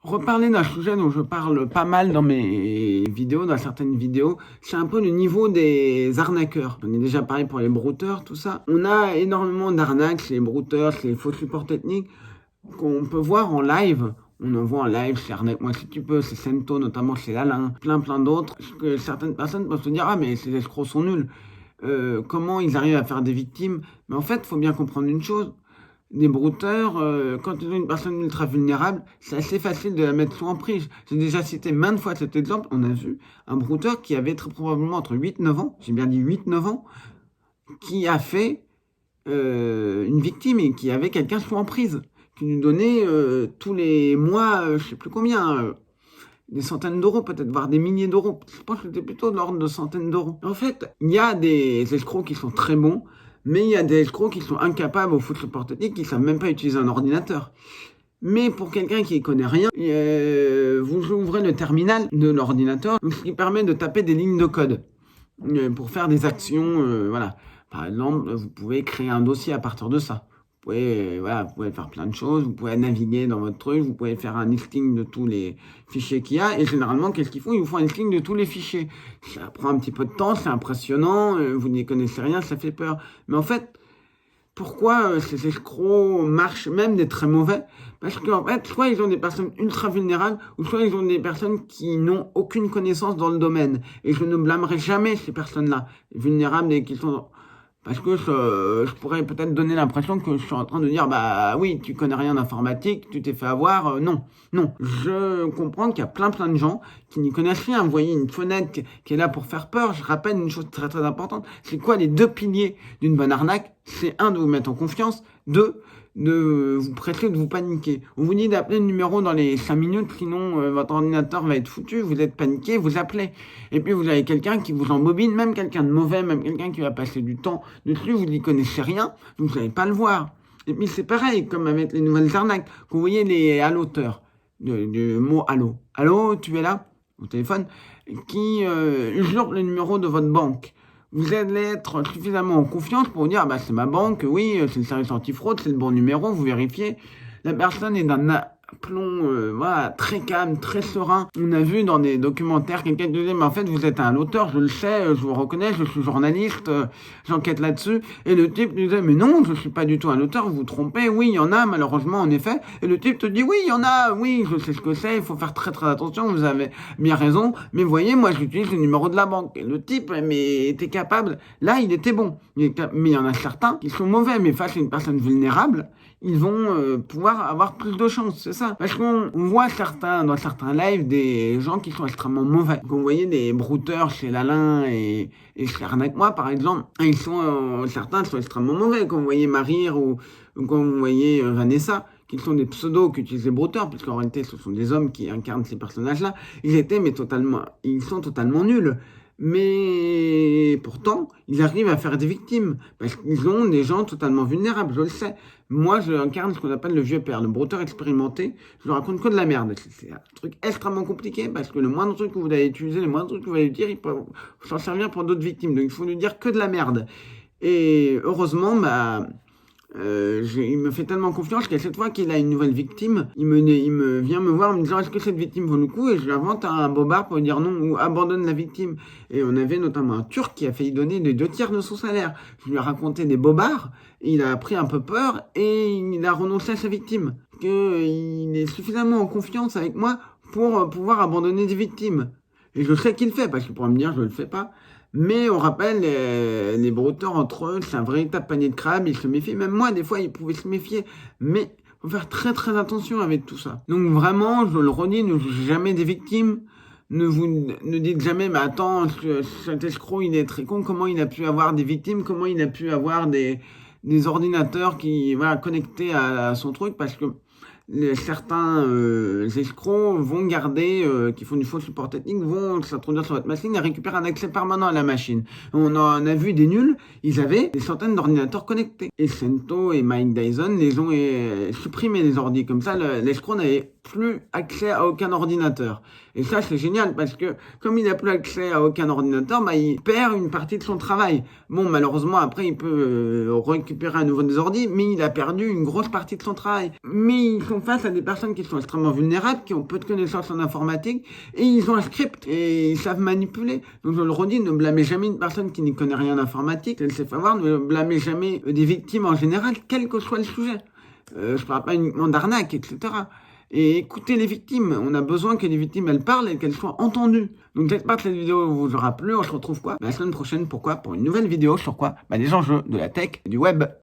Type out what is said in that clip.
Reparler d'un sujet dont je parle pas mal dans mes vidéos, dans certaines vidéos, c'est un peu le niveau des arnaqueurs. J'en ai déjà parlé pour les brouteurs, tout ça. On a énormément d'arnaques, les brouteurs, les faux supports techniques qu'on peut voir en live. On en voit en live chez Arnaque-moi si tu peux, c'est Sento, notamment chez Lalin, plein d'autres. Que certaines personnes peuvent se dire, ah mais ces escrocs sont nuls. Comment ils arrivent à faire des victimes? Mais en fait, il faut bien comprendre une chose. Des brouteurs, quand ils ont une personne ultra vulnérable, c'est assez facile de la mettre sous emprise. J'ai déjà cité maintes fois cet exemple. On a vu un brouteur qui avait très probablement entre 8-9 ans, j'ai bien dit 8-9 ans, qui a fait une victime et qui avait quelqu'un sous emprise, qui lui donnait tous les mois, je sais plus combien, des centaines d'euros peut-être, voire des milliers d'euros. Je pense que c'était plutôt de l'ordre de centaines d'euros. En fait, il y a des escrocs qui sont très bons, mais il y a des escrocs qui sont incapables au foot support technique, qui savent même pas utiliser un ordinateur. Mais pour quelqu'un qui ne connaît rien, vous ouvrez le terminal de l'ordinateur, ce qui permet de taper des lignes de code pour faire des actions. Voilà. Par exemple, vous pouvez créer un dossier à partir de ça. Vous pouvez faire plein de choses, vous pouvez naviguer dans votre truc, vous pouvez faire un listing de tous les fichiers qu'il y a, et généralement, qu'est-ce qu'ils font? Ils vous font un listing de tous les fichiers. Ça prend un petit peu de temps, c'est impressionnant, vous n'y connaissez rien, ça fait peur. Mais en fait, pourquoi ces escrocs marchent, même des très mauvais? Parce qu'en fait, soit ils ont des personnes ultra vulnérables, ou soit ils ont des personnes qui n'ont aucune connaissance dans le domaine. Et je ne blâmerai jamais ces personnes-là, vulnérables et qui sont... Parce que je pourrais peut-être donner l'impression que je suis en train de dire, bah oui, tu connais rien d'informatique, tu t'es fait avoir. Non, non. Je comprends qu'il y a plein de gens qui n'y connaissent rien. Vous voyez une fenêtre qui est là pour faire peur. Je rappelle une chose très importante. C'est quoi les deux piliers d'une bonne arnaque? C'est un, de vous mettre en confiance. Deux, de vous presser, de vous paniquer. On vous dit d'appeler le numéro dans les 5 minutes, sinon votre ordinateur va être foutu, vous êtes paniqué, vous appelez. Et puis vous avez quelqu'un qui vous embobine, même quelqu'un de mauvais, même quelqu'un qui va passer du temps dessus, vous n'y connaissez rien, vous ne savez pas le voir. Et puis c'est pareil, comme avec les nouvelles arnaques, vous voyez les alloteurs, du mot allô. Allô, tu es là, au téléphone, qui usurpent le numéro de votre banque. Vous allez être suffisamment en confiance pour vous dire, bah, c'est ma banque, oui, c'est le service antifraude, c'est le bon numéro, vous vérifiez. La personne est d'un aplomb, voilà, très calme, très serein. On a vu dans des documentaires quelqu'un qui disait, mais en fait, vous êtes un auteur, je le sais, je vous reconnais, je suis journaliste, j'enquête là-dessus. Et le type disait, mais non, je suis pas du tout un auteur, vous vous trompez, oui, il y en a, malheureusement, en effet. Et le type te dit, oui, il y en a, oui, je sais ce que c'est, il faut faire très attention, vous avez bien raison, mais voyez, moi, j'utilise le numéro de la banque. Et le type, mais t'es capable, là, il était bon. Mais il y en a certains qui sont mauvais, mais face à une personne vulnérable, ils vont pouvoir avoir plus de chance, c'est ça. Parce qu'on voit dans certains lives des gens qui sont extrêmement mauvais. Vous voyez des brouteurs chez Lalin et chez Arnaque-moi, par exemple, certains sont extrêmement mauvais. Quand vous voyez Marir ou quand vous voyez Vanessa, qui sont des pseudos qu'utilisent les brouteurs, puisqu'en réalité ce sont des hommes qui incarnent ces personnages-là, ils sont totalement nuls. Mais pourtant, ils arrivent à faire des victimes, parce qu'ils ont des gens totalement vulnérables, je le sais. Moi, je incarne ce qu'on appelle le vieux père, le brouteur expérimenté. Je ne raconte que de la merde. C'est un truc extrêmement compliqué, parce que le moindre truc que vous allez utiliser, le moindre truc que vous allez dire, il peut s'en servir pour d'autres victimes. Donc il faut lui dire que de la merde. Et heureusement, il me fait tellement confiance qu'à cette fois qu'il a une nouvelle victime, il me vient me voir en me disant, est-ce que cette victime vaut le coup? Et je lui invente un bobard pour lui dire non ou abandonne la victime. Et on avait notamment un Turc qui a failli donner les 2 tiers de son salaire. Je lui ai raconté des bobards, il a pris un peu peur et il a renoncé à sa victime. Il est suffisamment en confiance avec moi pour pouvoir abandonner des victimes. Et je sais qu'il le fait, parce qu'il pourra me dire je le fais pas. Mais on rappelle, les brouteurs entre eux, c'est un véritable panier de crabes, ils se méfient. Même moi, des fois, ils pouvaient se méfier. Mais il faut faire très attention avec tout ça. Donc vraiment, je le redis, ne jugez jamais des victimes. Ne dites jamais, mais attends, cet escroc, il est très con, comment il a pu avoir des victimes, comment il a pu avoir des ordinateurs connectés à son truc, parce que certains escrocs vont garder, qui font du faux support technique, vont s'introduire sur votre machine et récupérer un accès permanent à la machine. On en a vu des nuls, ils avaient des centaines d'ordinateurs connectés. Et Sento et Mike Dyson les ont supprimé les ordi. Comme ça, l'escroc n'avait plus accès à aucun ordinateur. Et ça, c'est génial parce que comme il n'a plus accès à aucun ordinateur, bah, il perd une partie de son travail. Bon, malheureusement, après, il peut récupérer à nouveau des ordi, mais il a perdu une grosse partie de son travail. Mais ils sont face à des personnes qui sont extrêmement vulnérables, qui ont peu de connaissances en informatique, et ils ont un script, et ils savent manipuler. Donc je le redis, ne blâmez jamais une personne qui n'y connaît rien en informatique, elle sait pas voir, ne blâmez jamais des victimes en général, quel que soit le sujet. Je parle pas uniquement d'arnaque, etc. Et écoutez les victimes. On a besoin que les victimes, elles parlent et qu'elles soient entendues. Donc j'espère que cette vidéo vous aura plu. On se retrouve quoi? La semaine prochaine. Pourquoi? Pour une nouvelle vidéo sur quoi? Les enjeux de la tech et du web.